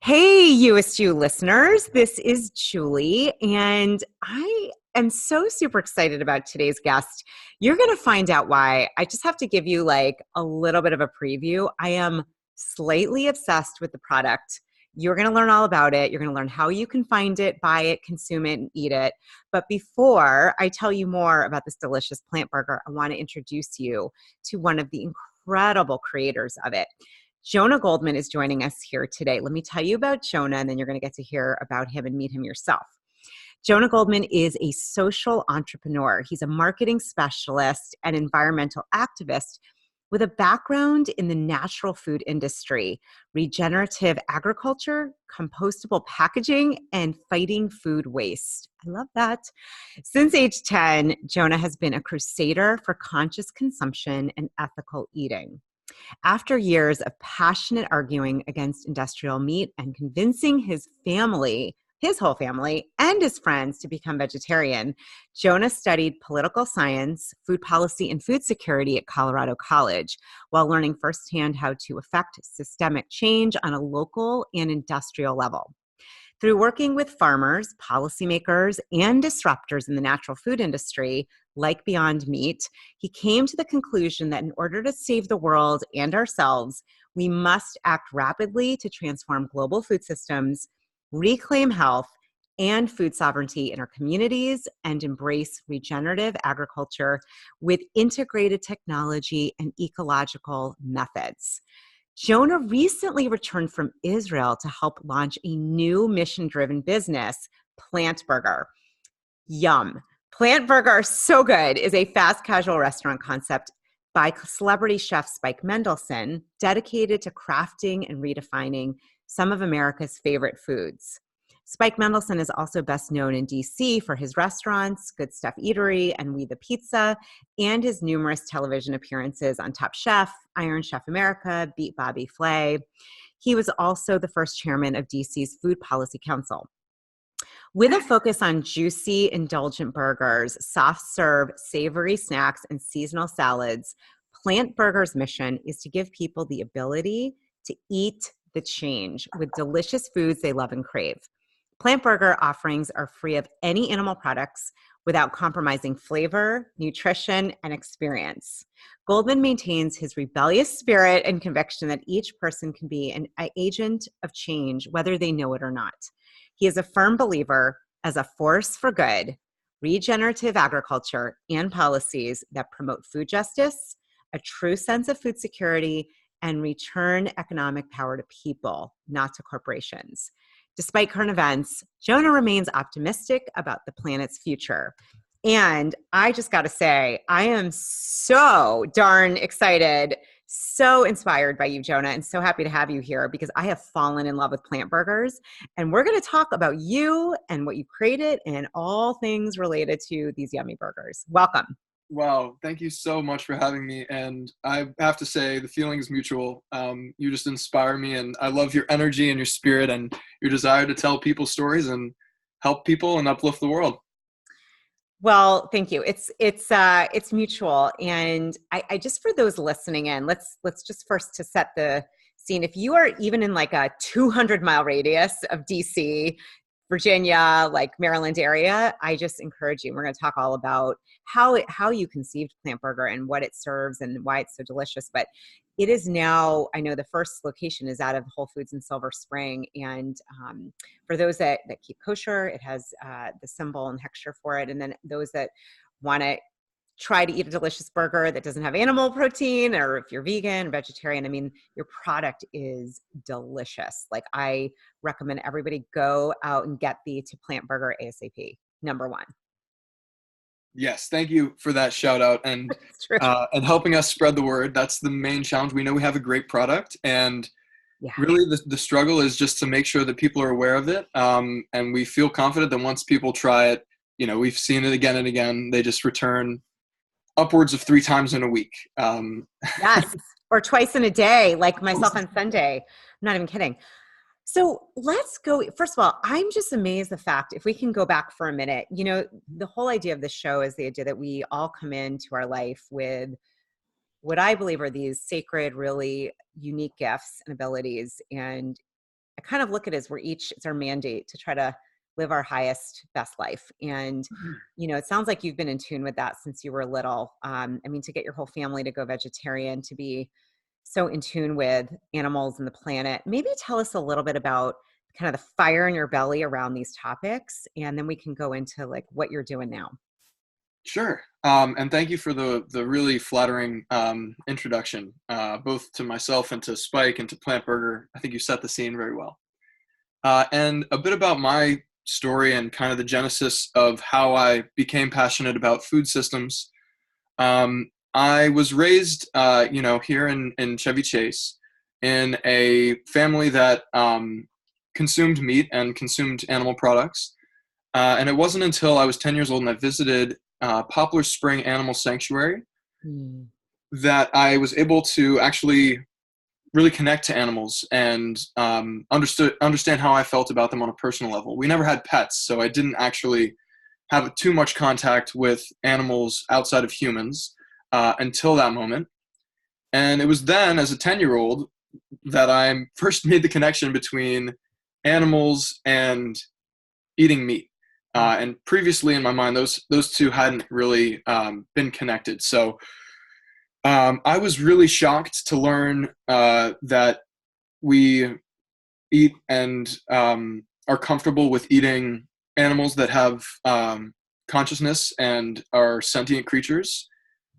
Hey, You-est You listeners, this is Julie, and I am so super excited about today's guest. You're going to find out why. I just have to give you like a little bit of a preview. I am slightly obsessed with the product. You're going to learn all about it. You're going to learn how you can find it, buy it, consume it, and eat it. But before I tell you more about this delicious plant burger, I want to introduce you to one of the incredible creators of it. Jonah Goldman is joining us here today. Let me tell you about Jonah, and then you're going to get to hear about him and meet him yourself. Jonah Goldman is a social entrepreneur. He's a marketing specialist and environmental activist with a background in the natural food industry, regenerative agriculture, compostable packaging, and fighting food waste. I love that. Since age 10, Jonah has been a crusader for conscious consumption and ethical eating. After years of passionate arguing against industrial meat and convincing his whole family, and his friends to become vegetarian, Jonah studied political science, food policy, and food security at Colorado College, while learning firsthand how to affect systemic change on a local and industrial level. Through working with farmers, policymakers, and disruptors in the natural food industry, like Beyond Meat, he came to the conclusion that in order to save the world and ourselves, we must act rapidly to transform global food systems, reclaim health and food sovereignty in our communities, and embrace regenerative agriculture with integrated technology and ecological methods. Jonah recently returned from Israel to help launch a new mission-driven business, PLNT Burger. Yum. PLNT Burger, so good, is a fast casual restaurant concept by celebrity chef Spike Mendelsohn, dedicated to crafting and redefining some of America's favorite foods. Spike Mendelsohn is also best known in DC for his restaurants, Good Stuff Eatery and We the Pizza, and his numerous television appearances on Top Chef, Iron Chef America, Beat Bobby Flay. He was also the first chairman of DC's Food Policy Council. With a focus on juicy, indulgent burgers, soft serve, savory snacks, and seasonal salads, PLNT Burger's mission is to give people the ability to eat the change with delicious foods they love and crave. PLNT Burger offerings are free of any animal products without compromising flavor, nutrition, and experience. Goldman maintains his rebellious spirit and conviction that each person can be an agent of change, whether they know it or not. He is a firm believer as a force for good, regenerative agriculture, and policies that promote food justice, a true sense of food security, and return economic power to people, not to corporations. Despite current events, Jonah remains optimistic about the planet's future. And I just got to say, I am so darn excited, so inspired by you, Jonah, and so happy to have you here because I have fallen in love with plant burgers. And we're going to talk about you and what you created and all things related to these yummy burgers. Welcome. Wow, thank you so much for having me. And I have to say, the feeling is mutual. You just inspire me, and I love your energy and your spirit and your desire to tell people stories and help people and uplift the world. Well, thank you. It's mutual, and I just for those listening in, let's just first to set the scene. If you are even in like a 200-mile radius of DC, Virginia, like Maryland area, I just encourage you. We're going to talk all about how you conceived PLNT Burger and what it serves and why it's so delicious. But it is now, I know the first location is out of Whole Foods in Silver Spring. And for those that keep kosher, it has the symbol and texture for it. And then those that want to try to eat a delicious burger that doesn't have animal protein, or if you're vegan or vegetarian, I mean, your product is delicious. Like, I recommend everybody go out and get the To PLNT Burger ASAP, number one. Yes, thank you for that shout out and True. and helping us spread the word. That's the main challenge. We know we have a great product, and Yeah. really the struggle is just to make sure that people are aware of it. And we feel confident that once people try it, we've seen it again and again. They just return upwards of 3 times in a week. Yes. Or twice in a day, like myself on Sunday. I'm not even kidding. So let's go. First of all, I'm just amazed the fact, if we can go back for a minute, the whole idea of the show is the idea that we all come into our life with what I believe are these sacred, really unique gifts and abilities. And I kind of look at it as it's our mandate to try to live our highest, best life. And, it sounds like you've been in tune with that since you were little. I mean, to get your whole family to go vegetarian, to be so in tune with animals and the planet. Maybe tell us a little bit about kind of the fire in your belly around these topics, and then we can go into like what you're doing now. Sure. And thank you for the really flattering introduction, both to myself and to Spike and to PLNT Burger. I think you set the scene very well. And a bit about my story and kind of the genesis of how I became passionate about food systems. I was raised, here in Chevy Chase in a family that consumed meat and consumed animal products. And it wasn't until I was 10 years old and I visited Poplar Spring Animal Sanctuary that I was able to actually really connect to animals and understand how I felt about them on a personal level. We never had pets, so I didn't actually have too much contact with animals outside of humans until that moment. And it was then, as a 10-year-old, that I first made the connection between animals and eating meat. And previously in my mind, those two hadn't really been connected. So I was really shocked to learn that we eat and are comfortable with eating animals that have consciousness and are sentient creatures.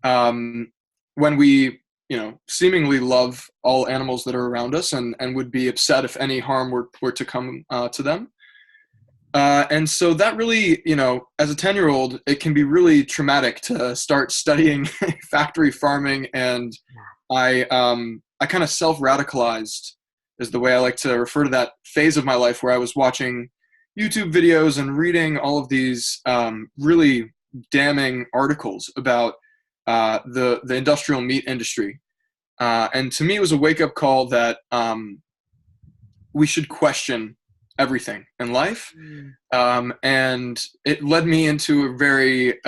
When we, seemingly love all animals that are around us and would be upset if any harm were to come to them. And so that really, as a 10-year-old, it can be really traumatic to start studying factory farming. And I kind of self-radicalized is the way I like to refer to that phase of my life where I was watching YouTube videos and reading all of these really damning articles about the industrial meat industry. And to me, it was a wake-up call that we should question everything in life. And it led me into a very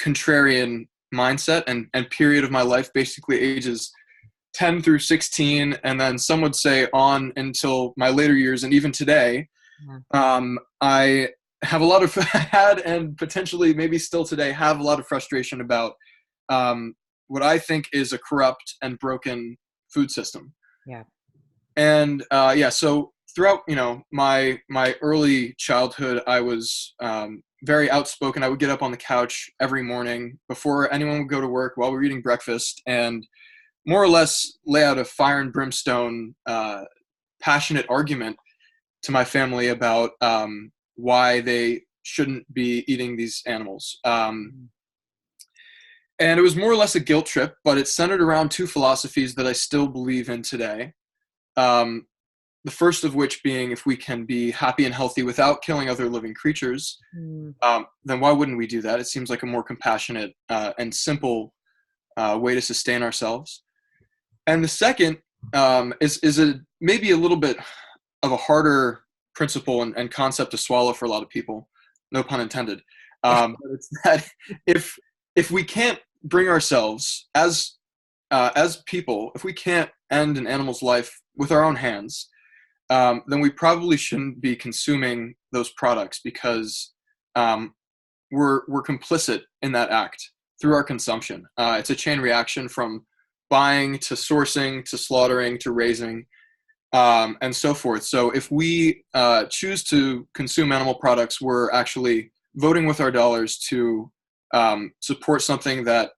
contrarian mindset and period of my life, basically ages 10 through 16. And then some would say on until my later years. And even today, I have a lot of, had and potentially maybe still today have a lot of frustration about what I think is a corrupt and broken food system. Yeah. And so throughout, my early childhood, I was very outspoken. I would get up on the couch every morning before anyone would go to work while we were eating breakfast and more or less lay out a fire and brimstone, passionate argument to my family about why they shouldn't be eating these animals. And it was more or less a guilt trip, but it centered around two philosophies that I still believe in today. The first of which being, if we can be happy and healthy without killing other living creatures, then why wouldn't we do that? It seems like a more compassionate and simple way to sustain ourselves. And the second is maybe a little bit of a harder principle and concept to swallow for a lot of people. No pun intended. But it's that if we can't bring ourselves as people, if we can't end an animal's life with our own hands, then we probably shouldn't be consuming those products because we're complicit in that act through our consumption. It's a chain reaction from buying to sourcing to slaughtering to raising and so forth. So if we choose to consume animal products, we're actually voting with our dollars to support something that,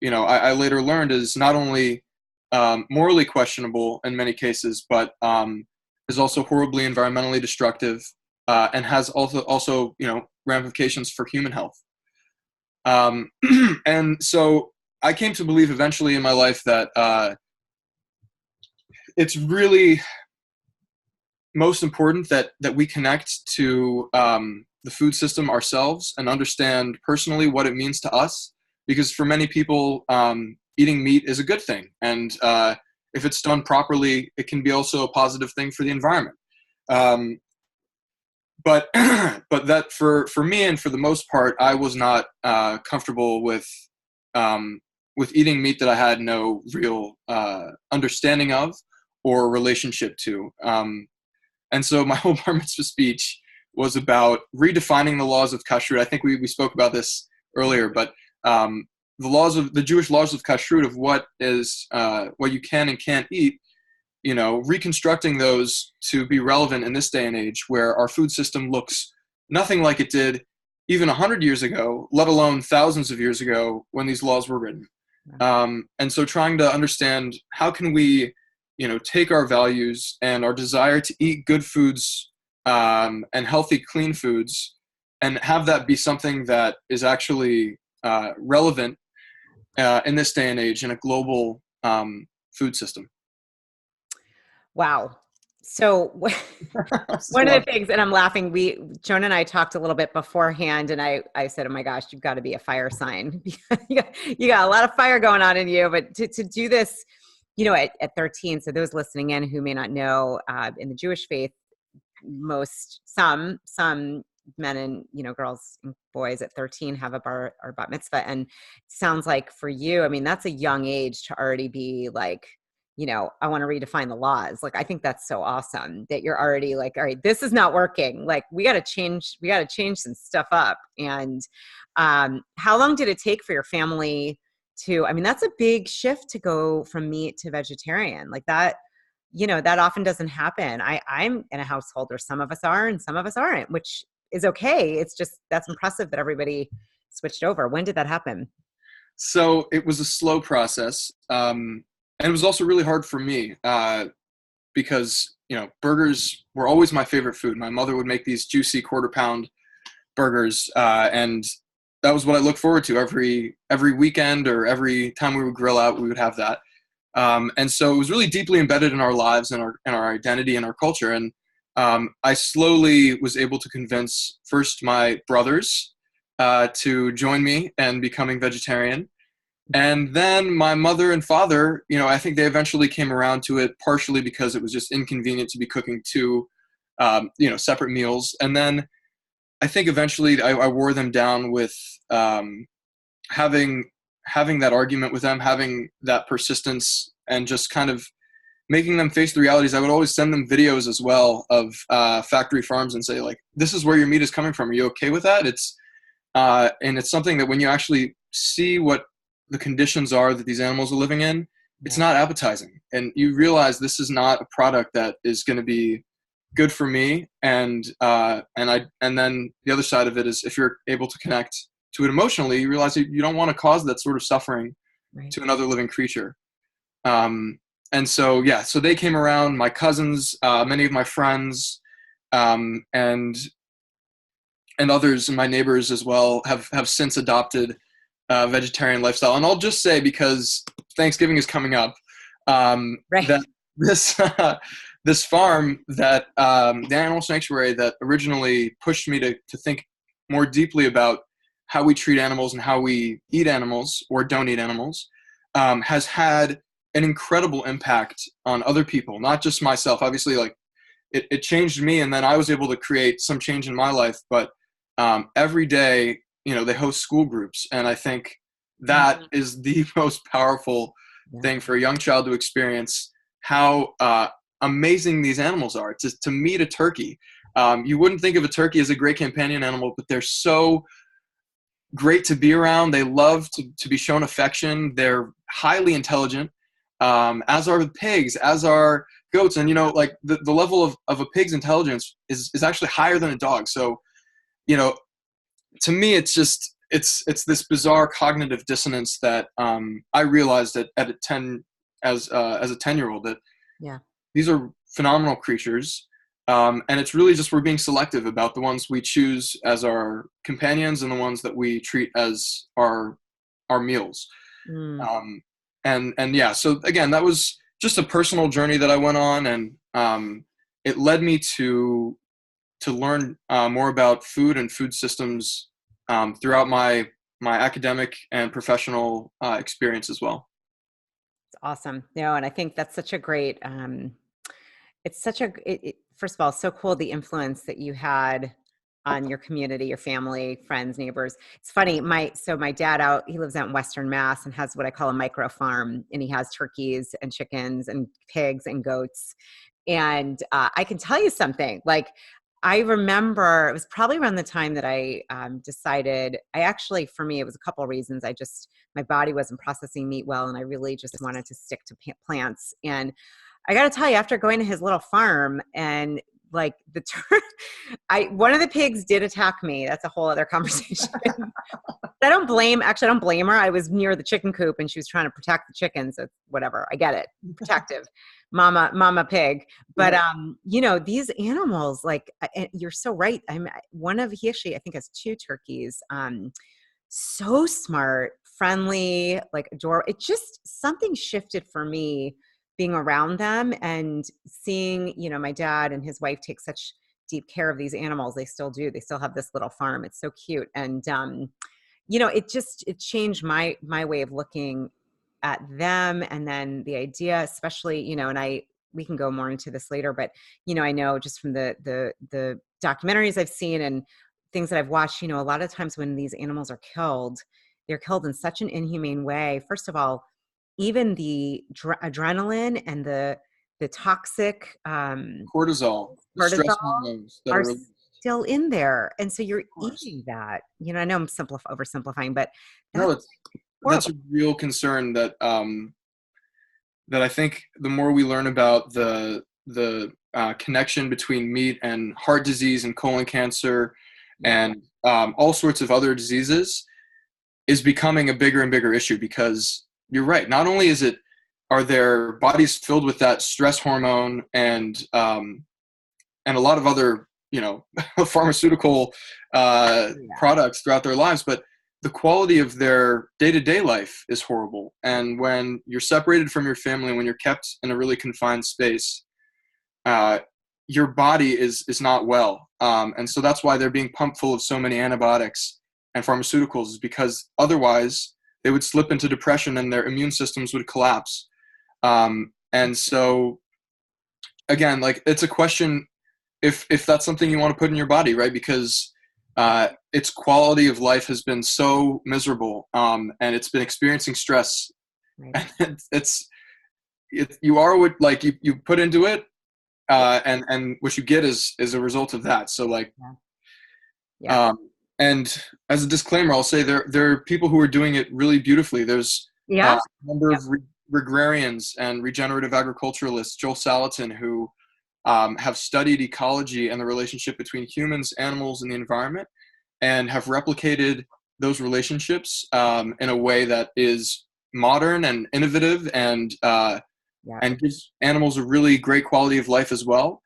I later learned is not only morally questionable in many cases, but is also horribly environmentally destructive and has also ramifications for human health. And so I came to believe eventually in my life that it's really most important that we connect to the food system ourselves and understand personally what it means to us. Because for many people, eating meat is a good thing. And if it's done properly, it can be also a positive thing for the environment. But that for me and for the most part, I was not comfortable with eating meat that I had no real understanding of or relationship to. And so my whole bar mitzvah speech was about redefining the laws of kashrut. I think we spoke about this earlier, but the Jewish laws of kashrut, of what you can and can't eat, reconstructing those to be relevant in this day and age where our food system looks nothing like it did even 100 years ago, let alone thousands of years ago when these laws were written. And so trying to understand how can we, take our values and our desire to eat good foods and healthy, clean foods, and have that be something that is actually relevant in this day and age in a global food system. Wow. So one of the things, and I'm laughing, Jonah and I talked a little bit beforehand, and I said, oh my gosh, you've got to be a fire sign. you got a lot of fire going on in you, but to do this, at 13, so those listening in who may not know, in the Jewish faith, some men and, girls and boys at 13 have a bar or bat mitzvah. And it sounds like for you, I mean, that's a young age to already be like, I want to redefine the laws. Like, I think that's so awesome that you're already like, all right, this is not working. Like, we got to change some stuff up. And how long did it take for your family that's a big shift to go from meat to vegetarian like that. That often doesn't happen. I'm in a household where some of us are and some of us aren't, which is okay. It's just, that's impressive that everybody switched over. When did that happen? So it was a slow process. And it was also really hard for me because, burgers were always my favorite food. My mother would make these juicy 1/4 pound burgers. And that was what I looked forward to every weekend, or every time we would grill out, we would have that. And so it was really deeply embedded in our lives and our identity and our culture. And I slowly was able to convince first my brothers to join me in becoming vegetarian. And then my mother and father, I think they eventually came around to it, partially because it was just inconvenient to be cooking two, separate meals. And then I think eventually I wore them down with having that argument with them, having that persistence, and just kind of making them face the realities. I would always send them videos as well of factory farms and say, like, this is where your meat is coming from. Are you okay with that? And it's something that when you actually see what the conditions are that these animals are living in, it's not appetizing. And you realize this is not a product that is going to be good for me. And then the other side of it is, if you're able to connect to it emotionally, you realize you don't want to cause that sort of suffering to another living creature. And so they came around, my cousins, many of my friends, and others, and my neighbors as well, have since adopted vegetarian lifestyle. And I'll just say, because Thanksgiving is coming up, that this farm, that the animal sanctuary that originally pushed me to think more deeply about how we treat animals and how we eat animals or don't eat animals, has had an incredible impact on other people, not just myself. Obviously, like it changed me, and then I was able to create some change in my life. But every day, they host school groups, and I think that is the most powerful thing for a young child to experience, how amazing these animals are. To meet a turkey, you wouldn't think of a turkey as a great companion animal, but they're so great to be around. They love to be shown affection. They're highly intelligent, as are the pigs, as are goats. And, like the level of a pig's intelligence is actually higher than a dog. So, to me, it's just, it's this bizarre cognitive dissonance that I realized at a 10 as a 10-year-old, that these are phenomenal creatures. And it's really just, we're being selective about the ones we choose as our companions and the ones that we treat as our meals. So again, that was just a personal journey that I went on, and it led me to learn more about food and food systems throughout my academic and professional experience as well. It's awesome. And I think that's such a great, first of all, so cool, the influence that you had on your community, your family, friends, neighbors. It's funny. My dad he lives out in Western Mass and has what I call a micro farm, and he has turkeys and chickens and pigs and goats. And I can tell you something, like, I remember it was probably around the time that I decided, for me, it was a couple of reasons. My body wasn't processing meat well, and I really just wanted to stick to plants. And I got to tell you, after going to his little farm and like one of the pigs did attack me. That's a whole other conversation. I don't blame her. I was near the chicken coop and she was trying to protect the chickens. So whatever. I get it. Protective mama pig. But, these animals, like, you're so right. He actually, I think, has 2 turkeys. So smart, friendly, like adorable. It just, something shifted for me being around them and seeing, my dad and his wife take such deep care of these animals. They still do. They still have this little farm. It's so cute. And, it changed my way of looking at them. And then the idea, especially, we can go more into this later, but, I know just from the documentaries I've seen and things that I've watched, a lot of times when these animals are killed, they're killed in such an inhumane way. First of all, even the adrenaline and the toxic cortisol, the stress hormones that are are released. Still in there. And so you're eating that. I know I'm oversimplifying, but that's a real concern that that I think the more we learn about the connection between meat and heart disease and colon cancer and all sorts of other diseases is becoming a bigger and bigger issue, because you're right. Not only are their bodies filled with that stress hormone and a lot of other, pharmaceutical products throughout their lives, but the quality of their day-to-day life is horrible. And when you're separated from your family, when you're kept in a really confined space, your body is not well. And so that's why they're being pumped full of so many antibiotics and pharmaceuticals, is because otherwise they would slip into depression and their immune systems would collapse. And so again, like, it's a question if that's something you want to put in your body, right? Because its quality of life has been so miserable, and it's been experiencing stress. Right. You are what, like, you put into it, and what you get is a result of that. So, like, and as a disclaimer, I'll say there are people who are doing it really beautifully. There's a number of agrarians and regenerative agriculturalists, Joel Salatin, who have studied ecology and the relationship between humans, animals, and the environment, and have replicated those relationships in a way that is modern and innovative and gives animals a really great quality of life as well.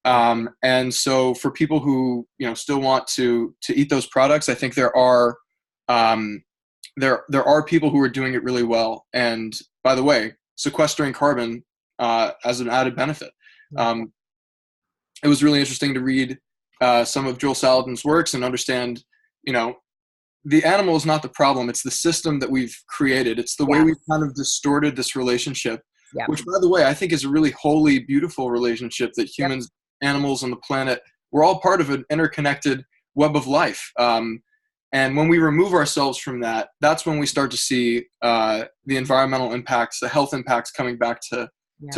And so for people who, still want to eat those products, I think there are people who are doing it really well. And by the way, sequestering carbon as an added benefit. It was really interesting to read some of Joel Salatin's works and understand, the animal is not the problem. It's the system that we've created. It's the way we've kind of distorted this relationship, which, by the way, I think is a really holy, beautiful relationship that humans, animals, and the planet, we're all part of an interconnected web of life. And when we remove ourselves from that, that's when we start to see the environmental impacts, the health impacts coming back to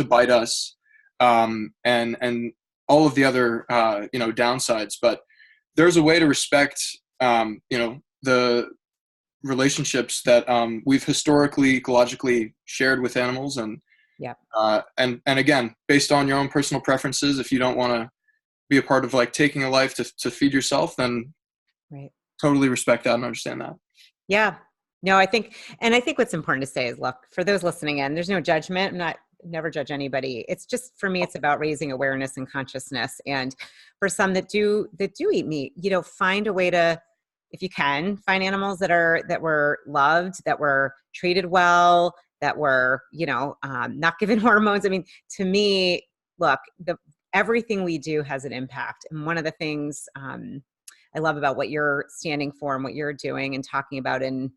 bite us, and all of the other, downsides. But there's a way to respect, the relationships that we've historically, ecologically shared with animals. And again, based on your own personal preferences, if you don't want to be a part of, like, taking a life to feed yourself, then totally respect that and understand that. Yeah. No, I think what's important to say is, look, for those listening in, there's no judgment. Never judge anybody. It's just, for me, it's about raising awareness and consciousness. And for some that do eat meat, find a way to, if you can, find animals that were loved, that were treated well, that were, not given hormones. I mean, to me, look, everything we do has an impact. And one of the things I love about what you're standing for and what you're doing and talking about and,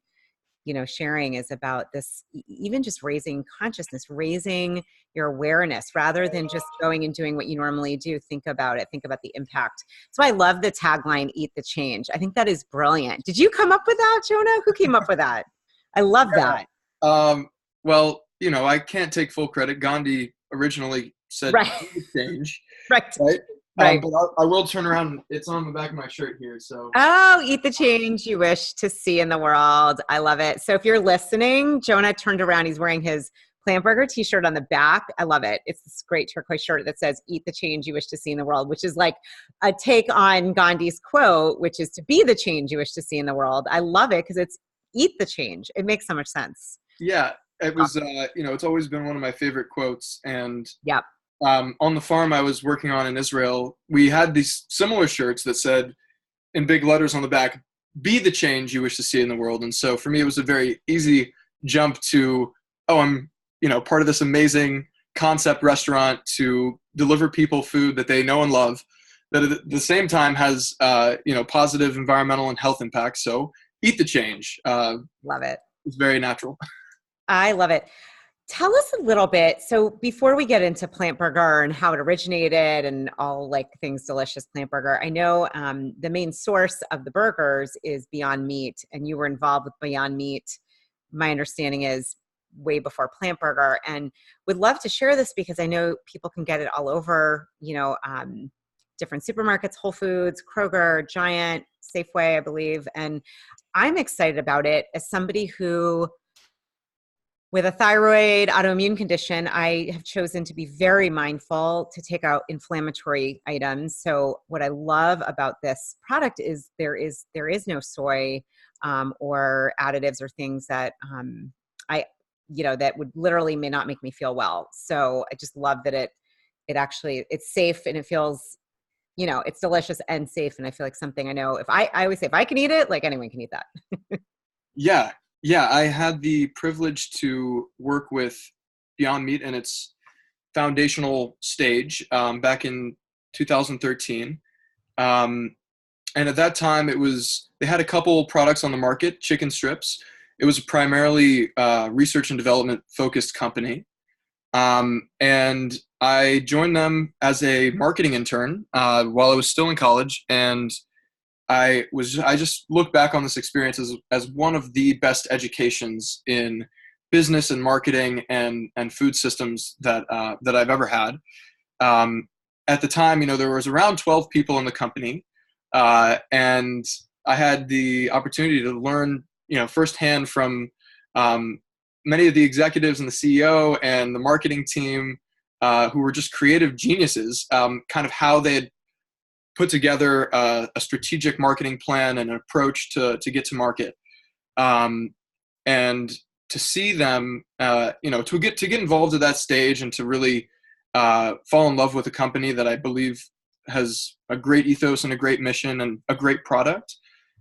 sharing is about this, even just raising consciousness, raising your awareness, rather than just going and doing what you normally do. Think about it. Think about the impact. So I love the tagline, "Eat the change." I think that is brilliant. Did you come up with that, Jonah? Who came up with that? I love that. Well, I can't take full credit. Gandhi originally said Right. change, Right. right? Right. But I will turn around. It's on the back of my shirt here. So Oh, eat the change you wish to see in the world. I love it. So if you're listening, Jonah turned around. He's wearing his Plant Burger t-shirt on the back. I love it. It's this great turquoise shirt that says, eat the change you wish to see in the world, which is like a take on Gandhi's quote, which is to be the change you wish to see in the world. I love it because it's eat the change. It makes so much sense. yeah, it was, it's always been one of my favorite quotes. And Yep. on the farm I was working on in Israel, we had these similar shirts that said in big letters on the back, be the change you wish to see in the world. And so for me, it was a very easy jump to, oh, I'm, part of this amazing concept restaurant to deliver people food that they know and love, that at the same time has, positive environmental and health impacts. So eat the change. Love it. It's very natural. I love it. Tell us a little bit. So before we get into Plant Burger and how it originated and all like things delicious Plant Burger, I know the main source of the burgers is Beyond Meat, and you were involved with Beyond Meat. My understanding is way before Plant Burger, and would love to share this because I know people can get it all over, different supermarkets, Whole Foods, Kroger, Giant, Safeway, I believe. And I'm excited about it as somebody who, with a thyroid autoimmune condition, I have chosen to be very mindful to take out inflammatory items. So what I love about this product is there is no soy or additives or things that that would literally may not make me feel well. So I just love that it's safe and it feels, it's delicious and safe. And I feel like something I know if I always say if I can eat it, like anyone can eat that. Yeah. Yeah. I had the privilege to work with Beyond Meat in its foundational stage back in 2013. And at that time, they had a couple products on the market, chicken strips. It was a primarily research and development focused company. And I joined them as a marketing intern while I was still in college. And I just look back on this experience as one of the best educations in business and marketing and food systems that I've ever had. At the time, there was around 12 people in the company, and I had the opportunity to learn, firsthand from many of the executives and the CEO and the marketing team who were just creative geniuses, kind of how they had put together a strategic marketing plan and an approach to get to market. And to see them, to get involved at that stage and to really fall in love with a company that I believe has a great ethos and a great mission and a great product,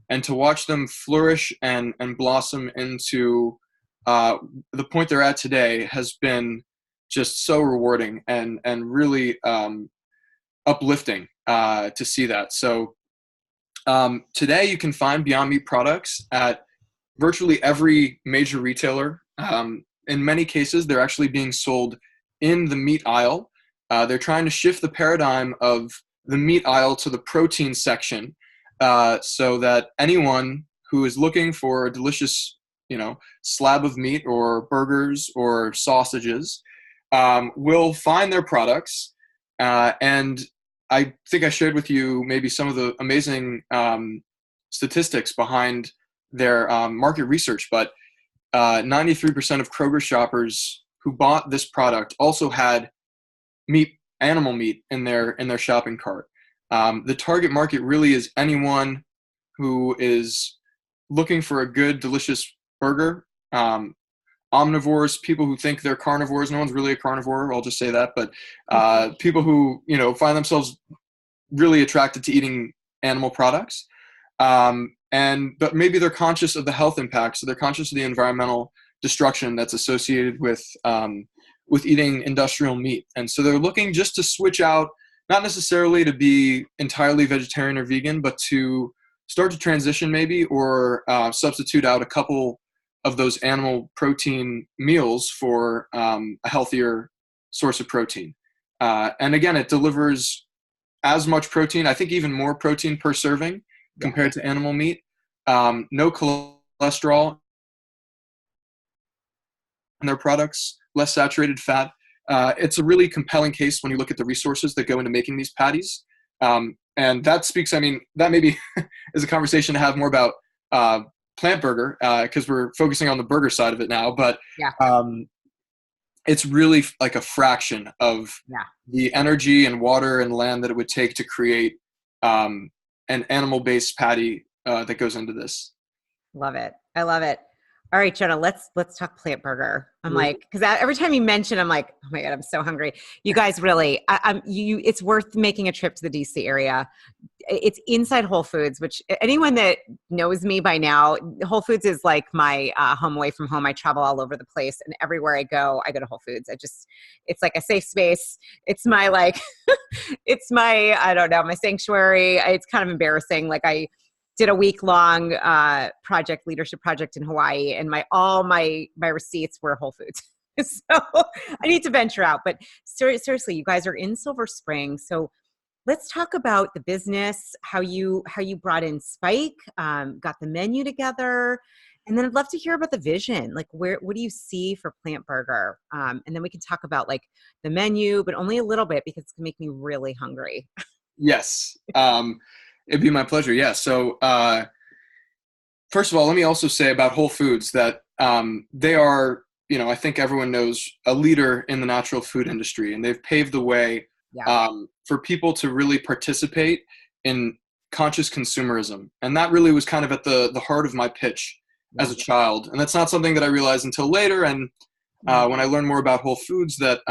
and to watch them flourish and blossom into the point they're at today has been just so rewarding and really uplifting to see that. So today you can find Beyond Meat products at virtually every major retailer. In many cases, they're actually being sold in the meat aisle. They're trying to shift the paradigm of the meat aisle to the protein section, so that anyone who is looking for a delicious, slab of meat or burgers or sausages will find their products. And I think I shared with you maybe some of the amazing statistics behind their market research, but 93% of Kroger shoppers who bought this product also had animal meat in their shopping cart. The target market really is anyone who is looking for a good, delicious burger. Omnivores, people who think they're carnivores. No one's really a carnivore, I'll just say that. But people who, find themselves really attracted to eating animal products. But maybe they're conscious of the health impacts. So they're conscious of the environmental destruction that's associated with eating industrial meat. And so they're looking just to switch out, not necessarily to be entirely vegetarian or vegan, but to start to transition maybe, or substitute out a couple of those animal protein meals for a healthier source of protein. And again, it delivers as much protein, I think even more protein per serving compared to animal meat. No cholesterol in their products, less saturated fat. it's a really compelling case when you look at the resources that go into making these patties. And that speaks, I mean, that maybe is a conversation to have more about plant burger, because we're focusing on the burger side of it now. But Yeah. It's really like a fraction of Yeah. the energy and water and land that it would take to create an animal-based patty that goes into this. Love it. I love it. All right, Jonah, let's talk plant burger. I'm Mhm. like, because every time you mention, I'm like, oh my God, I'm so hungry. You guys really, it's worth making a trip to the DC area. It's inside Whole Foods, which anyone that knows me by now, Whole Foods is like my home away from home. I travel all over the place, and everywhere I go to Whole Foods. It's like a safe space. It's my like, it's my, I don't know, my sanctuary. It's kind of embarrassing. Like I did a week-long leadership project in Hawaii, and all my receipts were Whole Foods. So I need to venture out. But seriously, you guys are in Silver Spring. So let's talk about the business, how you brought in Spike, got the menu together, and then I'd love to hear about the vision. Like, what do you see for Plant Burger? And then we can talk about like the menu, but only a little bit because it's gonna make me really hungry. Yes. It'd be my pleasure. Yeah. So, first of all, let me also say about Whole Foods that they are, I think everyone knows, a leader in the natural food industry, and they've paved the way for people to really participate in conscious consumerism. And that really was kind of at the heart of my pitch as a child. And that's not something that I realized until later. And when I learned more about Whole Foods, that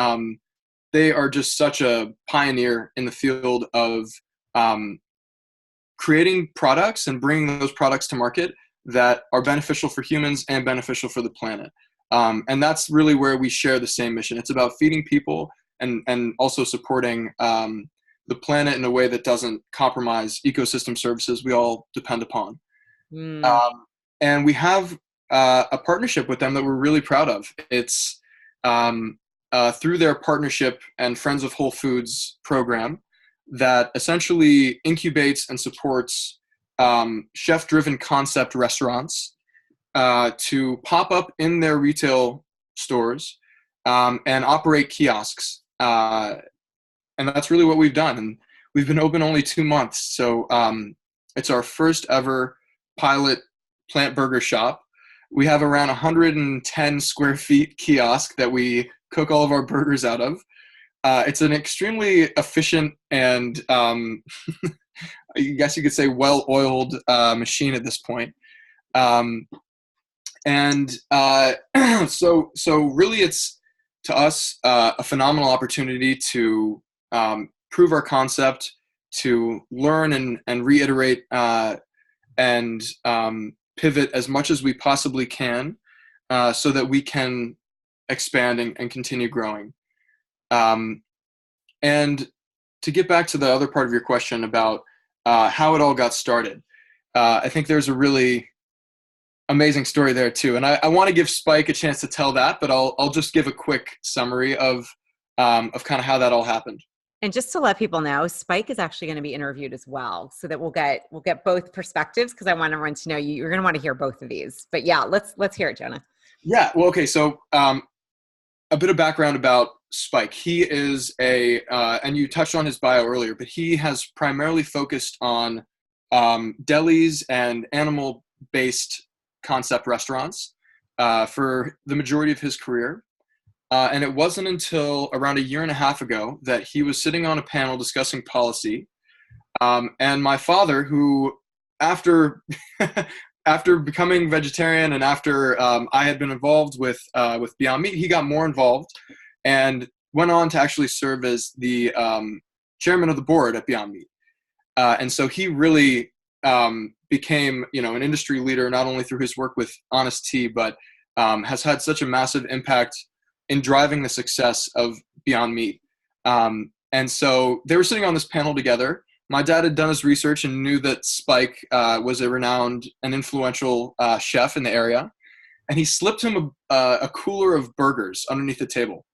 they are just such a pioneer in the field of creating products and bringing those products to market that are beneficial for humans and beneficial for the planet. And that's really where we share the same mission. It's about feeding people and also supporting the planet in a way that doesn't compromise ecosystem services we all depend upon. And we have a partnership with them that we're really proud of. It's through their partnership and Friends of Whole Foods program that essentially incubates and supports chef-driven concept restaurants to pop up in their retail stores and operate kiosks. And that's really what we've done. And we've been open only 2 months. So it's our first ever pilot plant burger shop. We have around 110 square feet kiosk that we cook all of our burgers out of. It's an extremely efficient and I guess you could say well-oiled machine at this point. So really it's, to us, a phenomenal opportunity to prove our concept, to learn and reiterate and pivot as much as we possibly can so that we can expand and continue growing. And to get back to the other part of your question about how it all got started, I think there's a really amazing story there too. And I want to give Spike a chance to tell that, but I'll just give a quick summary of kind of how that all happened. And just to let people know, Spike is actually going to be interviewed as well, so that we'll get both perspectives, because I want everyone to know you're going to want to hear both of these. But yeah, let's hear it, Jonah. Yeah. Well, okay. So a bit of background about Spike. He is and you touched on his bio earlier, but he has primarily focused on delis and animal-based concept restaurants for the majority of his career. And it wasn't until around 1.5 years ago that he was sitting on a panel discussing policy. And my father, who after after becoming vegetarian and after I had been involved with Beyond Meat, he got more involved and went on to actually serve as the chairman of the board at Beyond Meat. And so he really became, an industry leader, not only through his work with Honest Tea, but has had such a massive impact in driving the success of Beyond Meat. And so they were sitting on this panel together. My dad had done his research and knew that Spike was a renowned and influential chef in the area. And he slipped him a cooler of burgers underneath the table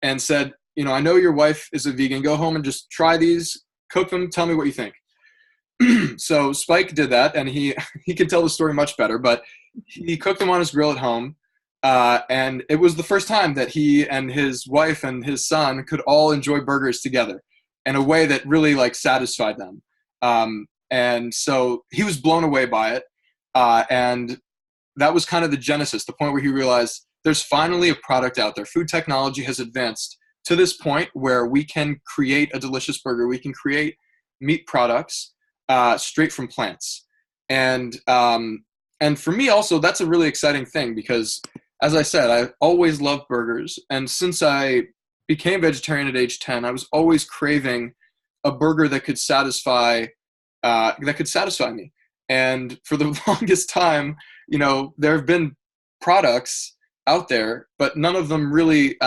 and said, I know your wife is a vegan. Go home and just try these, cook them, tell me what you think. So Spike did that, and he can tell the story much better, but he cooked them on his grill at home. And it was the first time that he and his wife and his son could all enjoy burgers together in a way that really like satisfied them. And so he was blown away by it. And that was kind of the genesis, the point where he realized there's finally a product out there. Food technology has advanced to this point where we can create a delicious burger. We can create meat products straight from plants. And for me also, that's a really exciting thing because, as I said, I always loved burgers. And since I became vegetarian at age 10, I was always craving a burger that could satisfy me. And for the longest time, there have been products out there, but none of them really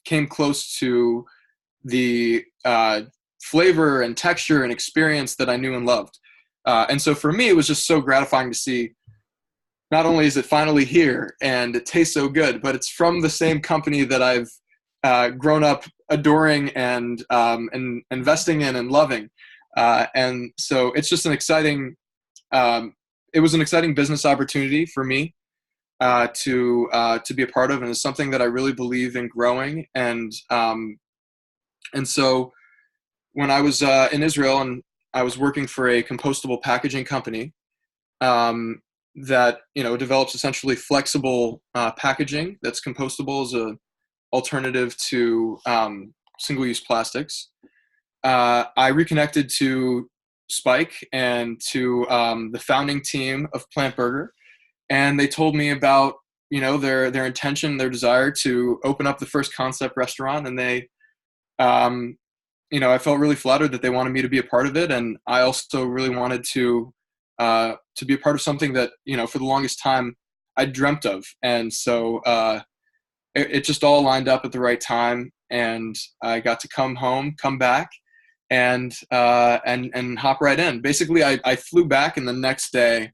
came close to the flavor and texture and experience that I knew and loved. And so for me, it was just so gratifying to see not only is it finally here and it tastes so good, but it's from the same company that I've grown up adoring and investing in and loving. And so it's just an exciting, it was an exciting business opportunity for me to be a part of, and it's something that I really believe in growing. And so when I was in Israel and I was working for a compostable packaging company that develops essentially flexible packaging that's compostable as a alternative to single-use plastics. I reconnected to Spike and to the founding team of PLNT Burger, and they told me about their intention, their desire to open up the first concept restaurant, and they I felt really flattered that they wanted me to be a part of it, and I also really wanted to be a part of something that for the longest time I dreamt of. And so it just all lined up at the right time, and I got to come back and hop right in. Basically, I flew back, and the next day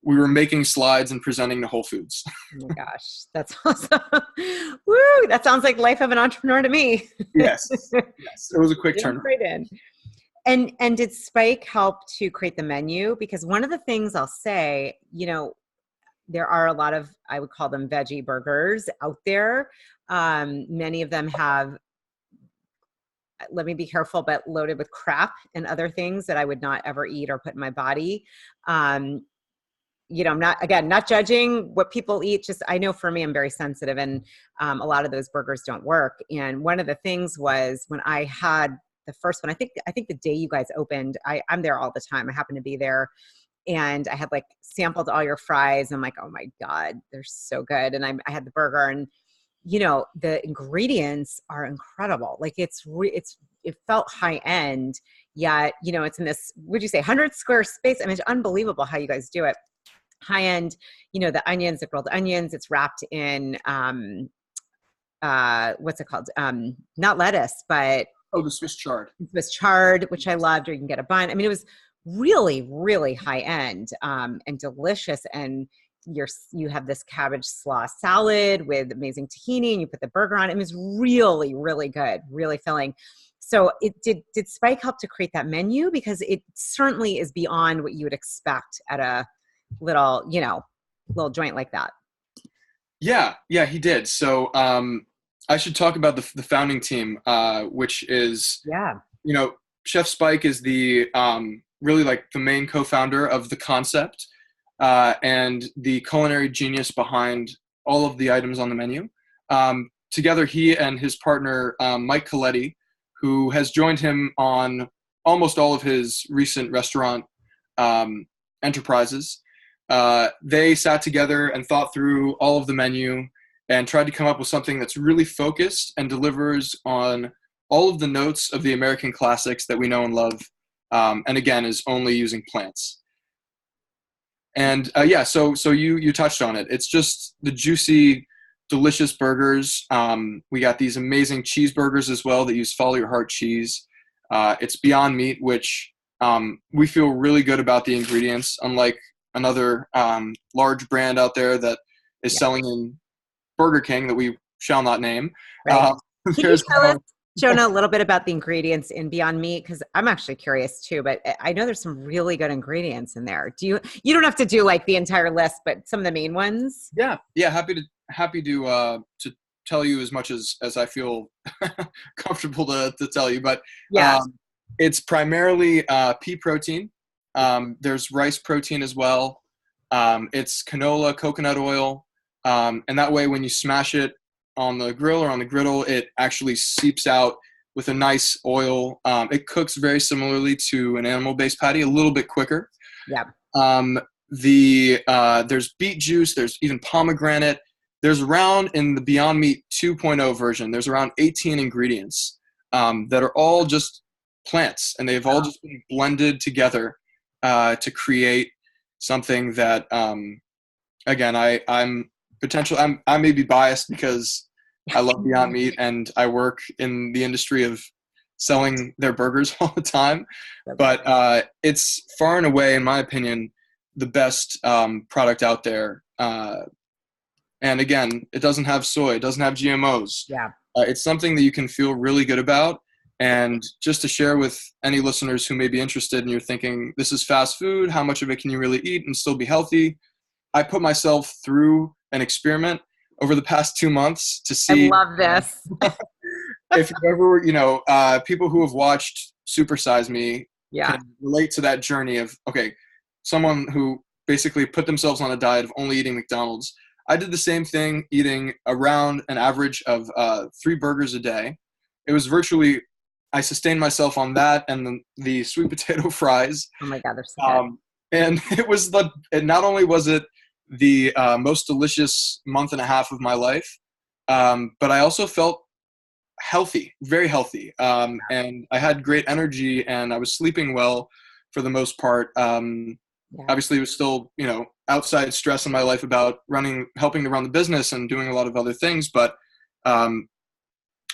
we were making slides and presenting to Whole Foods. Oh my gosh, that's awesome. Woo, that sounds like life of an entrepreneur to me. Yes, it was a quick turnaround. Right in. And did Spike help to create the menu? Because one of the things I'll say, there are a lot of, I would call them veggie burgers out there. Many of them have, let me be careful, but loaded with crap and other things that I would not ever eat or put in my body. Not judging what people eat. Just, I know for me, I'm very sensitive, and a lot of those burgers don't work. And one of the things was when I had the first one, I think the day you guys opened, I'm there all the time. I happen to be there, and I had like sampled all your fries. And I'm like, oh my God, they're so good. And I had the burger, and the ingredients are incredible. Like it felt high end, yet, it's in this, would you say 100 square space? I mean, it's unbelievable how you guys do it. High end, the onions, the grilled onions, it's wrapped in, what's it called? Not lettuce, but the Swiss chard. Swiss chard, which I loved, or you can get a bun. I mean, it was really, really high end, and delicious. And you have this cabbage slaw salad with amazing tahini, and you put the burger on. It was really, really good, really filling. So did Spike help to create that menu? Because it certainly is beyond what you would expect at a little joint like that. Yeah, he did. So I should talk about the founding team, which is, Chef Spike is the really like the main co-founder of the concept and the culinary genius behind all of the items on the menu. Together, he and his partner, Mike Coletti, who has joined him on almost all of his recent restaurant enterprises, they sat together and thought through all of the menu and tried to come up with something that's really focused and delivers on all of the notes of the American classics that we know and love, and again, is only using plants. And so you touched on it. It's just the juicy, delicious burgers. We got these amazing cheeseburgers as well that use Follow Your Heart cheese. It's Beyond Meat, which we feel really good about the ingredients, unlike another large brand out there that is selling in Burger King that we shall not name. Right. Can you tell us, Jonah, a little bit about the ingredients in Beyond Meat? Because I'm actually curious too, but I know there's some really good ingredients in there. You don't have to do like the entire list, but some of the main ones? Yeah, happy happy to tell you as much as I feel comfortable to tell you. But Yeah. it's primarily pea protein. There's rice protein as well. It's canola, coconut oil, and that way when you smash it on the grill or on the griddle, it actually seeps out with a nice oil. It cooks very similarly to an animal-based patty, a little bit quicker. Yeah. There's beet juice. There's even pomegranate. There's around, in the Beyond Meat 2.0 version, there's around 18 ingredients that are all just plants, and they've all just been blended together to create something that, again, I may be biased because I love Beyond Meat and I work in the industry of selling their burgers all the time. But it's far and away, in my opinion, the best product out there. And again, it doesn't have soy, it doesn't have GMOs. Yeah. It's something that you can feel really good about. And just to share with any listeners who may be interested and you're thinking, this is fast food, how much of it can you really eat and still be healthy? I put myself through an experiment over the past 2 months to see. I love this. If you ever, people who have watched Super Size Me can relate to that journey of, okay, someone who basically put themselves on a diet of only eating McDonald's. I did the same thing, eating around an average of 3 burgers a day. It was virtually, I sustained myself on that and the sweet potato fries. Oh my God, they're so good. And not only was it the most delicious month and a half of my life, but I also felt healthy, very healthy. And I had great energy and I was sleeping well for the most part. Obviously it was still, outside stress in my life about helping to run the business and doing a lot of other things. But I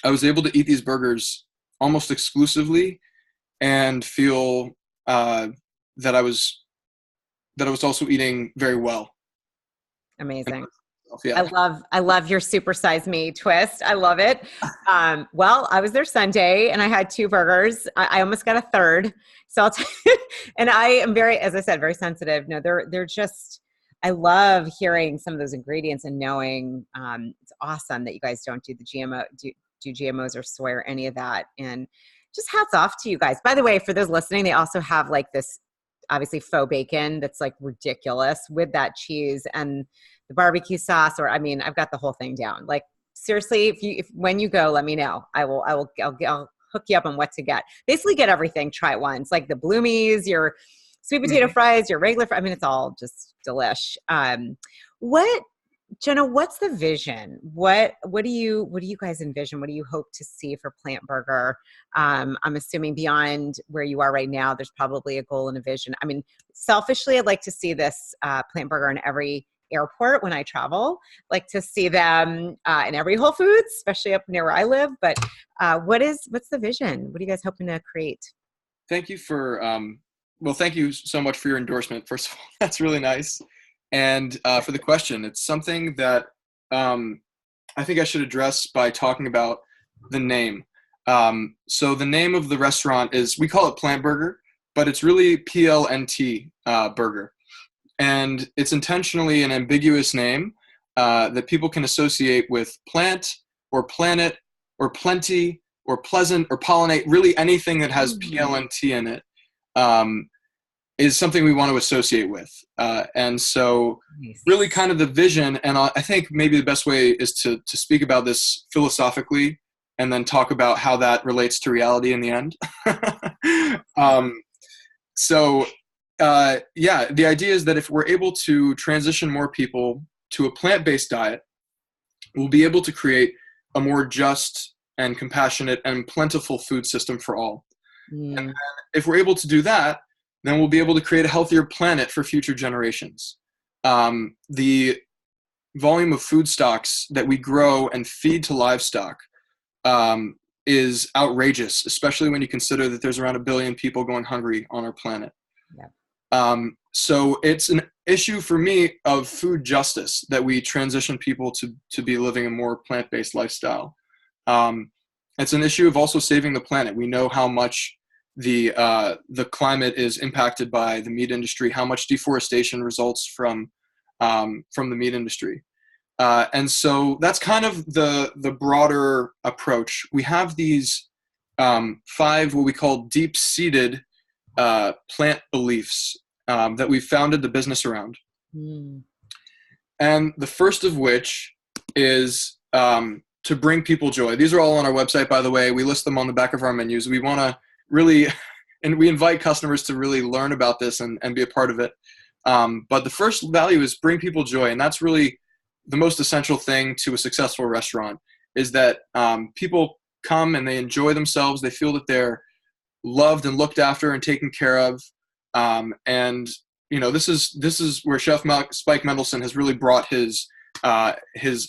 was able to eat these burgers almost exclusively and feel that I was also eating very well. Amazing. Yeah. I love your Super Size Me twist. I love it. Well, I was there Sunday and I had 2 burgers. I almost got a third. So and I am very, as I said, very sensitive. No, they're just, I love hearing some of those ingredients and knowing it's awesome that you guys don't do the do GMOs or soy or any of that. And just hats off to you guys. By the way, for those listening, they also have like this obviously faux bacon that's like ridiculous with that cheese and the barbecue sauce, or I've got the whole thing down. Like seriously, when you go, let me know. I'll hook you up on what to get. Basically get everything, try it once. Like the bloomies, your sweet potato fries, your regular fries. It's all just delish. Jonah, what's the vision? What do you guys envision? What do you hope to see for Plant Burger? I'm assuming beyond where you are right now, there's probably a goal and a vision. Selfishly, I'd like to see this Plant Burger in every airport when I travel, like to see them in every Whole Foods, especially up near where I live. But what's the vision? What are you guys hoping to create? Thank you thank you so much for your endorsement. First of all, that's really nice. And for the question, it's something that I think I should address by talking about the name. So the name of the restaurant we call it Plant Burger, but it's really PLNT Burger. And it's intentionally an ambiguous name that people can associate with plant or planet or plenty or pleasant or pollinate. Really anything that has PLNT in it is something we want to associate with. And so really kind of the vision, and I think maybe the best way is to speak about this philosophically and then talk about how that relates to reality in the end. The idea is that if we're able to transition more people to a plant-based diet, we'll be able to create a more just and compassionate and plentiful food system for all. And if we're able to do that, then we'll be able to create a healthier planet for future generations. The volume of food stocks that we grow and feed to livestock is outrageous, especially when you consider that there's around 1 billion people going hungry on our planet. Yeah. So it's an issue for me of food justice that we transition people to be living a more plant-based lifestyle. It's an issue of also saving the planet. We know how much the climate is impacted by the meat industry, how much deforestation results from the meat industry. And so that's kind of the broader approach. We have these 5 what we call deep-seated plant beliefs that we've founded the business around. Mm. And the first of which is to bring people joy. These are all on our website, by the way. We list them on the back of our menus. We want to really, and we invite customers to really learn about this and be a part of it. But the first value is bring people joy. And that's really the most essential thing to a successful restaurant, is that people come and they enjoy themselves. They feel that they're loved and looked after and taken care of. And this is where Chef Spike Mendelsohn has really brought his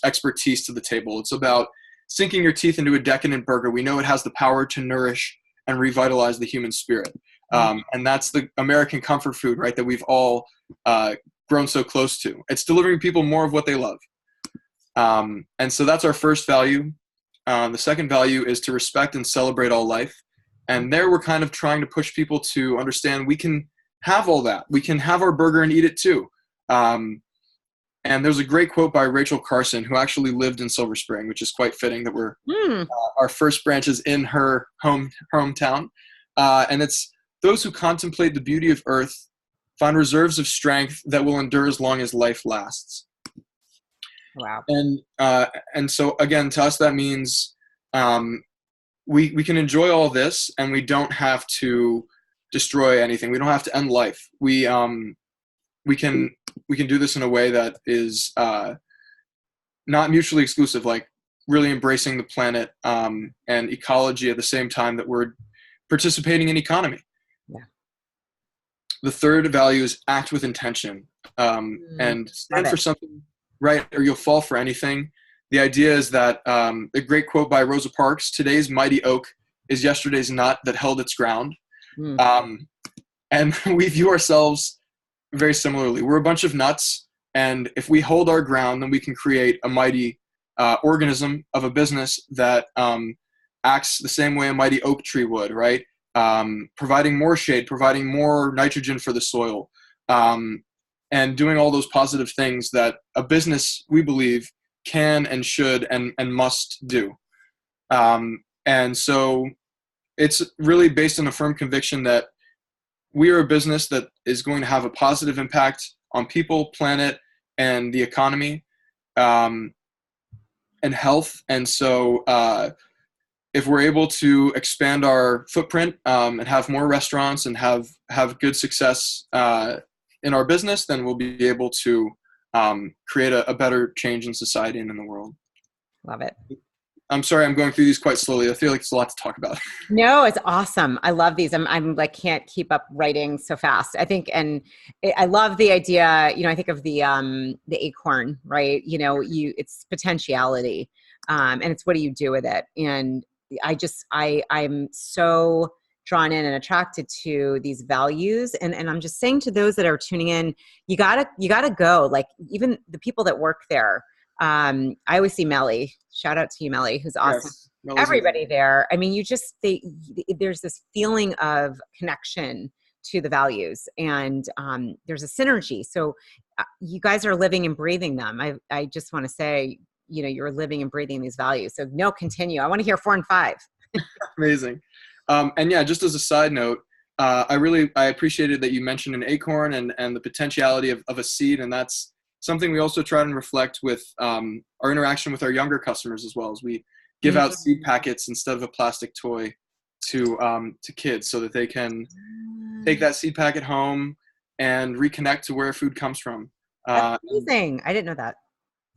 expertise to the table. It's about sinking your teeth into a decadent burger. We know it has the power to nourish and revitalize the human spirit. And that's the American comfort food, right, that we've all grown so close to. It's delivering people more of what they love. And so that's our first value. The second value is to respect and celebrate all life. And there we're kind of trying to push people to understand we can have all that. We can have our burger and eat it too. And there's a great quote by Rachel Carson, who actually lived in Silver Spring, which is quite fitting that we're our first branch is in her hometown. And it's, those who contemplate the beauty of earth find reserves of strength that will endure as long as life lasts. Wow. And so again, to us, that means we can enjoy all this, and we don't have to destroy anything. We don't have to end life. We can do this in a way that is not mutually exclusive, like really embracing the planet and ecology at the same time that we're participating in economy. Yeah. The third value is act with intention, and stand for something, right, or you'll fall for anything. The idea is that a great quote by Rosa Parks: "Today's mighty oak is yesterday's nut that held its ground." And we view ourselves very similarly. We're a bunch of nuts, and if we hold our ground, then we can create a mighty organism of a business that acts the same way a mighty oak tree would, right? Providing more shade, providing more nitrogen for the soil, and doing all those positive things that a business, we believe, can and should and must do. And so it's really based on a firm conviction that we are a business that is going to have a positive impact on people, planet, and the economy, and health. And so if we're able to expand our footprint and have more restaurants and have good success in our business, then we'll be able to create a better change in society and in the world. Love it. I'm sorry, I'm going through these quite slowly. I feel like it's a lot to talk about. No, it's awesome. I love these. I'm like, can't keep up writing so fast. I think, and I love the idea, I think of the acorn, right? It's potentiality, and it's what do you do with it? And I'm so drawn in and attracted to these values. And I'm just saying to those that are tuning in, you gotta go. Like, even the people that work there, I always see Melly. Shout out to you, Melly, who's awesome. Yes, everybody there. I mean, there's this feeling of connection to the values, and there's a synergy. So you guys are living and breathing them. I just want to say, you're living and breathing these values. So no, continue. I want to hear 4 and 5. Amazing. And yeah, just as a side note, I appreciated that you mentioned an acorn and the potentiality of a seed. And that's something we also try and reflect with our interaction with our younger customers, as well as we give out seed packets instead of a plastic toy to kids, so that they can take that seed packet home and reconnect to where food comes from. That's amazing. I didn't know that.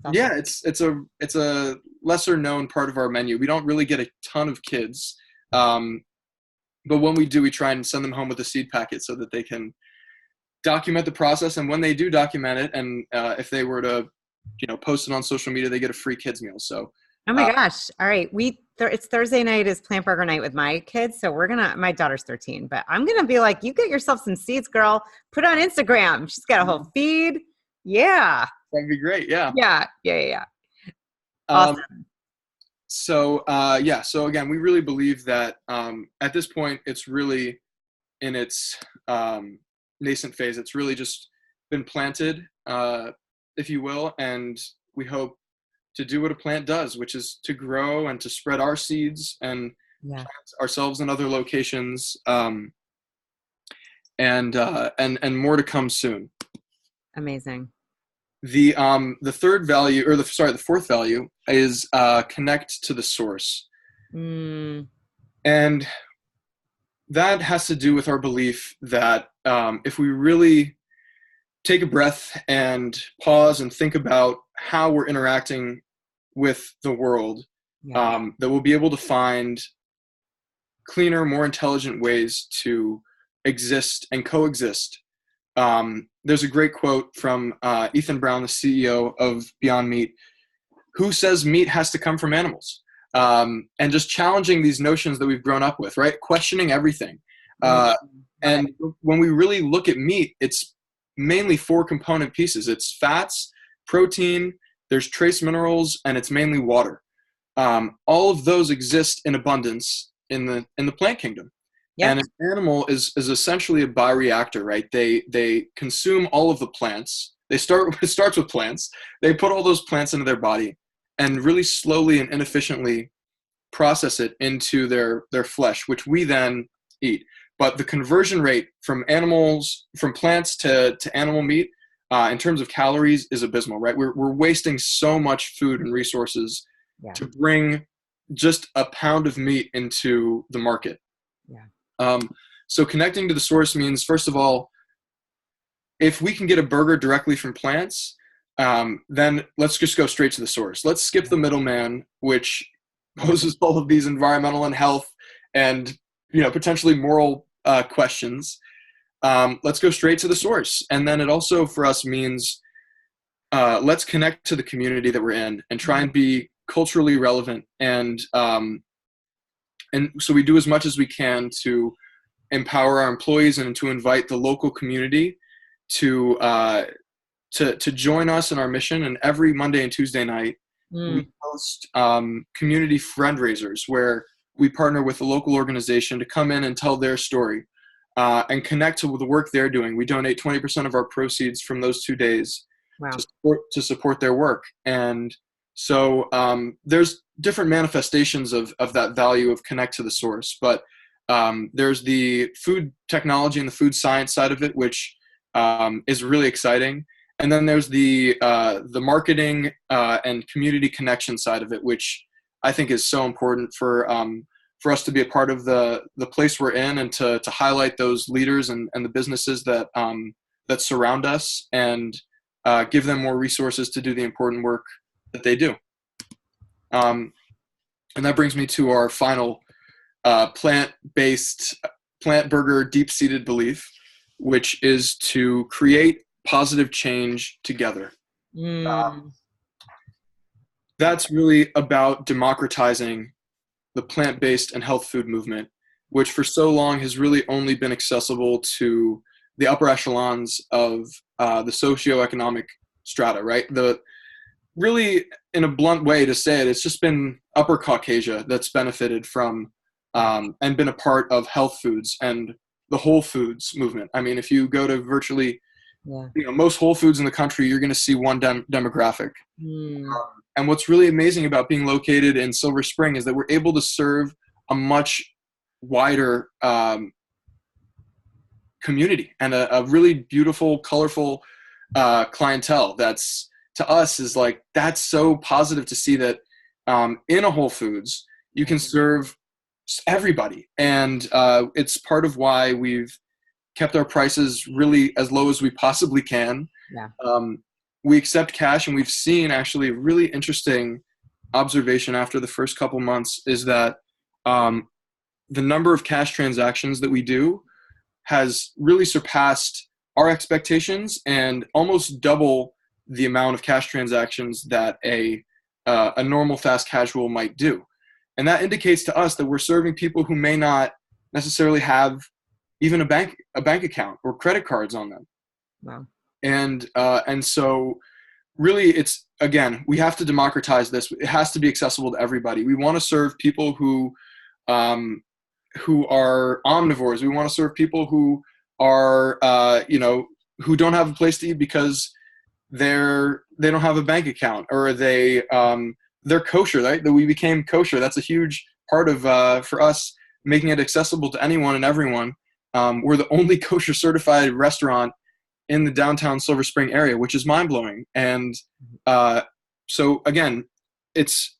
Awesome. Yeah, it's a lesser known part of our menu. We don't really get a ton of kids, but when we do, we try and send them home with a seed packet so that they can document the process. And when they do document it, and if they were to post it on social media, they get a free kids meal. So oh my gosh. All right. It's Thursday night is plant burger night with my kids. So my daughter's 13, but I'm going to be like, you get yourself some seeds, girl, put it on Instagram. She's got a whole feed. Yeah. That'd be great. Yeah. Yeah. Awesome. So again, we really believe that at this point, it's really in its nascent phase. It's really just been planted, if you will, and we hope to do what a plant does, which is to grow and to spread our seeds and Yeah. plant ourselves in other locations, and more to come soon. Amazing. The third value, or the fourth value is connect to the source. Mm. And that has to do with our belief that if we really take a breath and pause and think about how we're interacting with the world, Yeah. that we'll be able to find cleaner, more intelligent ways to exist and coexist. There's a great quote from Ethan Brown, the CEO of Beyond Meat, who says meat has to come from animals. And just challenging these notions that we've grown up with, right? Questioning everything. And when we really look at meat, it's mainly 4 component pieces. It's fats, protein, there's trace minerals, and it's mainly water. All of those exist in abundance in the plant kingdom. Yep. And an animal is essentially a bioreactor, right? They consume all of the plants. It starts with plants. They put all those plants into their body and really slowly and inefficiently process it into their flesh, which we then eat. But the conversion rate from plants to animal meat, in terms of calories, is abysmal, right? We're wasting so much food and resources to bring just a pound of meat into the market. Yeah. So connecting to the source means, first of all, if we can get a burger directly from plants, then let's just go straight to the source. Let's skip the middleman, which poses all of these environmental and health and potentially moral questions. Let's go straight to the source. And then it also for us means let's connect to the community that we're in and try and be culturally relevant. And so we do as much as we can to empower our employees and to invite the local community to join us in our mission. And every Monday and Tuesday night, we host community fundraisers where we partner with a local organization to come in and tell their story and connect to the work they're doing. We donate 20% of our proceeds from those 2 days to support their work. And so there's different manifestations of that value of connect to the source. But there's the food technology and the food science side of it, which is really exciting. And then there's the marketing and community connection side of it, which I think is so important for us to be a part of the place we're in and to highlight those leaders and the businesses that surround us and give them more resources to do the important work that they do. And that brings me to our final plant-based, plant burger deep-seated belief, which is to create positive change together. That's really about democratizing the plant-based and health food movement, which for so long has really only been accessible to the upper echelons of the socioeconomic strata, right? Really, in a blunt way to say it, it's just been upper Caucasia that's benefited from and been a part of health foods and the whole foods movement. I mean, if you go to virtually most whole foods in the country, you're going to see one demographic. And what's really amazing about being located in Silver Spring is that we're able to serve a much wider community and a really beautiful, colorful clientele. That's, to us, is like, that's so positive to see that in a Whole Foods, you can serve everybody. And it's part of why we've kept our prices really as low as we possibly can. We accept cash, and we've seen actually a really interesting observation after the first couple months is that the number of cash transactions that we do has really surpassed our expectations and almost double the amount of cash transactions that a normal fast casual might do. And that indicates to us that we're serving people who may not necessarily have even a bank account or credit cards on them. Wow. And so really, it's, again, we have to democratize this. It has to be accessible to everybody. We want to serve people who are omnivores. We want to serve people who are, who don't have a place to eat because they don't have a bank account, or they're kosher, right? That we became kosher. That's a huge part of for us, making it accessible to anyone and everyone. We're the only kosher certified restaurant in the downtown Silver Spring area, which is mind blowing. And so again, it's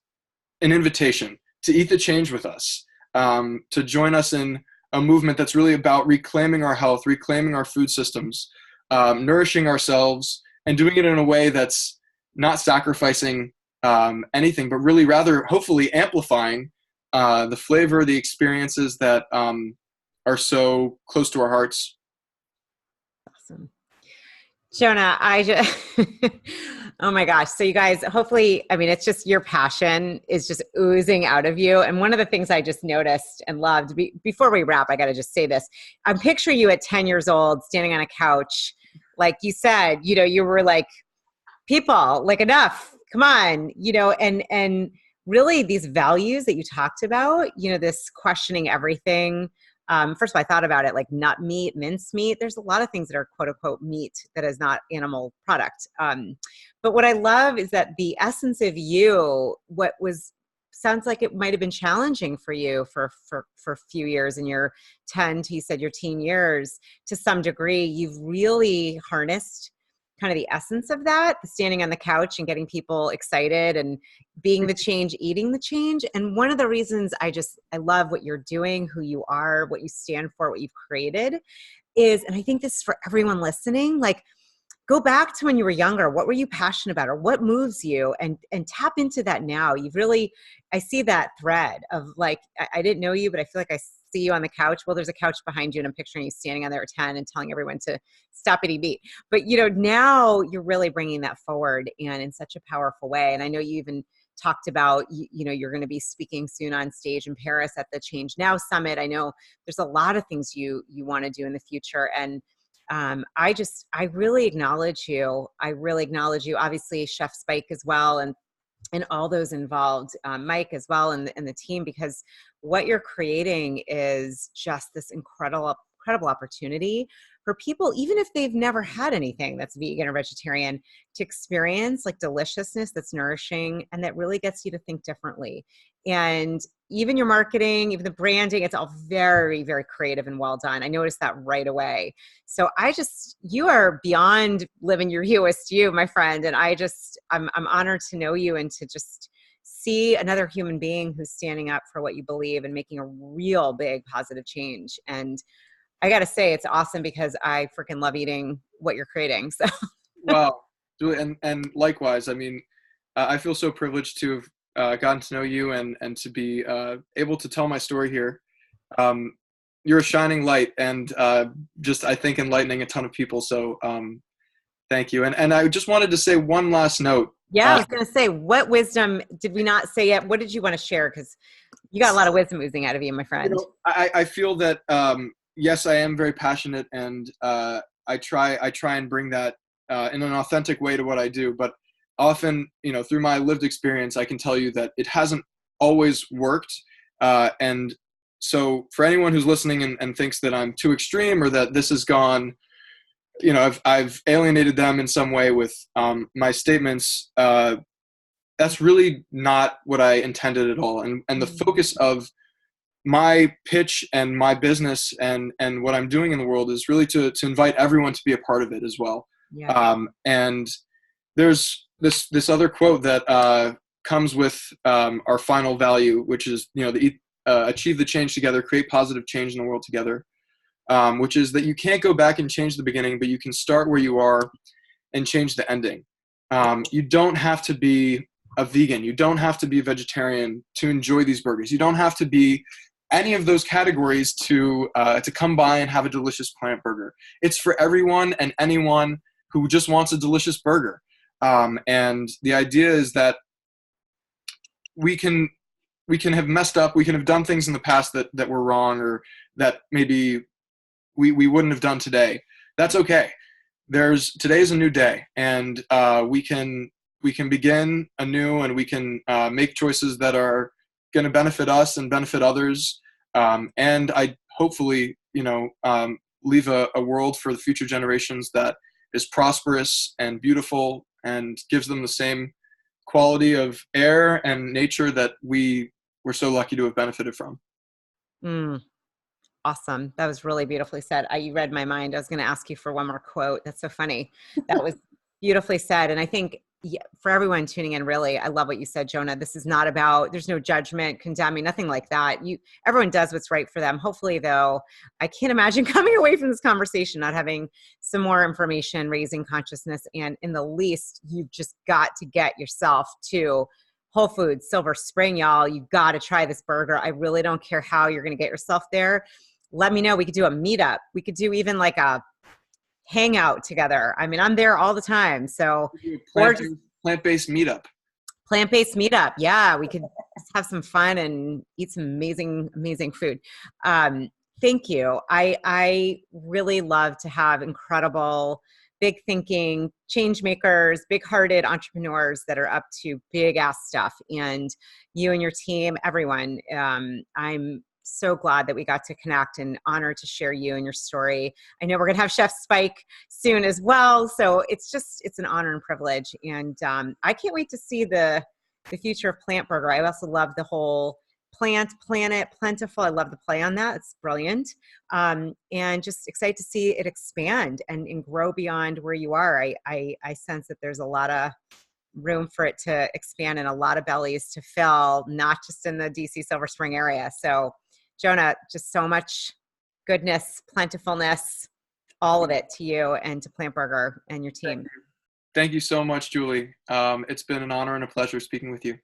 an invitation to eat the change with us, to join us in a movement that's really about reclaiming our health, reclaiming our food systems, nourishing ourselves, and doing it in a way that's not sacrificing anything, but really rather hopefully amplifying the flavor, the experiences that are so close to our hearts. Awesome. Jonah, I just, oh my gosh. So you guys, hopefully, I mean, it's just your passion is just oozing out of you. And one of the things I just noticed and loved, before we wrap, I got to just say this. I'm picturing you at 10 years old, standing on a couch. Like you said, you were like, people, like, enough, come on, and really these values that you talked about, this questioning everything. First of all, I thought about it like nut meat, mince meat. There's a lot of things that are quote unquote meat that is not animal product. But what I love is that the essence of you, sounds like it might've been challenging for you for a few years in your 10 to, you said your teen years, to some degree, you've really harnessed kind of the essence of that, the standing on the couch and getting people excited and being the change, eating the change. And one of the reasons I love what you're doing, who you are, what you stand for, what you've created is, and I think this is for everyone listening, like, go back to when you were younger. What were you passionate about, or what moves you, and tap into that now. You've really, I see that thread of like, I didn't know you, but I feel like I see you on the couch. Well, there's a couch behind you and I'm picturing you standing on there at 10 and telling everyone to stop eating meat. But now you're really bringing that forward and in such a powerful way. And I know you even talked about, you're going to be speaking soon on stage in Paris at the Change Now Summit. I know there's a lot of things you want to do in the future. And I really acknowledge you. I really acknowledge you. Obviously, Chef Spike as well, and all those involved, Mike as well, and the team, because what you're creating is just this incredible opportunity for people, even if they've never had anything that's vegan or vegetarian, to experience like deliciousness that's nourishing and that really gets you to think differently. And even your marketing, even the branding, it's all very, very creative and well done. I noticed that right away. So you are beyond living your You-est You, my friend. And I'm honored to know you and to just see another human being who's standing up for what you believe and making a real big positive change. And I got to say, it's awesome because I freaking love eating what you're creating. So, Wow, Julie, and likewise. I mean, I feel so privileged to have gotten to know you and to be able to tell my story here. You're a shining light, and just, I think, enlightening a ton of people. So thank you. And I just wanted to say one last note. Yeah, I was going to say, what wisdom did we not say yet? What did you want to share? Because you got a lot of wisdom oozing out of you, my friend. I feel that, yes, I am very passionate, and I try and bring that in an authentic way to what I do. But often, through my lived experience, I can tell you that it hasn't always worked. And so for anyone who's listening and thinks that I'm too extreme, or that this has gone, I've alienated them in some way with my statements, that's really not what I intended at all. And the focus of my pitch and my business and what I'm doing in the world is really to invite everyone to be a part of it as well. Yeah. And there's this other quote that comes with our final value, which is, achieve the change together, create positive change in the world together, which is that you can't go back and change the beginning, but you can start where you are and change the ending. You don't have to be a vegan. You don't have to be a vegetarian to enjoy these burgers. You don't have to be any of those categories to come by and have a delicious plant burger. It's for everyone and anyone who just wants a delicious burger. And the idea is that we can have messed up. We can have done things in the past that were wrong, or that maybe we wouldn't have done today. That's okay. Today's a new day, and we can begin anew, and we can make choices that are going to benefit us and benefit others. And I hopefully, leave a world for the future generations that is prosperous and beautiful and gives them the same quality of air and nature that we're so lucky to have benefited from. Mm, awesome. That was really beautifully said. You read my mind. I was going to ask you for one more quote. That's so funny. That was beautifully said. And I think, yeah, for everyone tuning in, really, I love what you said, Jonah. This is not about, there's no judgment, condemning, nothing like that. Everyone does what's right for them. Hopefully, though, I can't imagine coming away from this conversation not having some more information, raising consciousness, and in the least, you've just got to get yourself to Whole Foods, Silver Spring, y'all. You got to try this burger. I really don't care how you're going to get yourself there. Let me know. We could do a meetup. We could do even like a hangout together. I mean, I'm there all the time. So, or just Plant-based meetup. Plant-based meetup. Yeah, we could just have some fun and eat some amazing, amazing food. Thank you. I really love to have incredible, big thinking change makers, big hearted entrepreneurs that are up to big ass stuff. And you and your team, everyone, I'm so glad that we got to connect and honored to share you and your story. I know we're going to have Chef Spike soon as well. So it's an honor and privilege. And I can't wait to see the future of Plant Burger. I also love the whole planet, plentiful. I love the play on that. It's brilliant. And just excited to see it expand and grow beyond where you are. I sense that there's a lot of room for it to expand and a lot of bellies to fill, not just in the DC Silver Spring area. So Jonah, just so much goodness, plentifulness, all of it to you and to Plant Burger and your team. Thank you so much, Julie. It's been an honor and a pleasure speaking with you.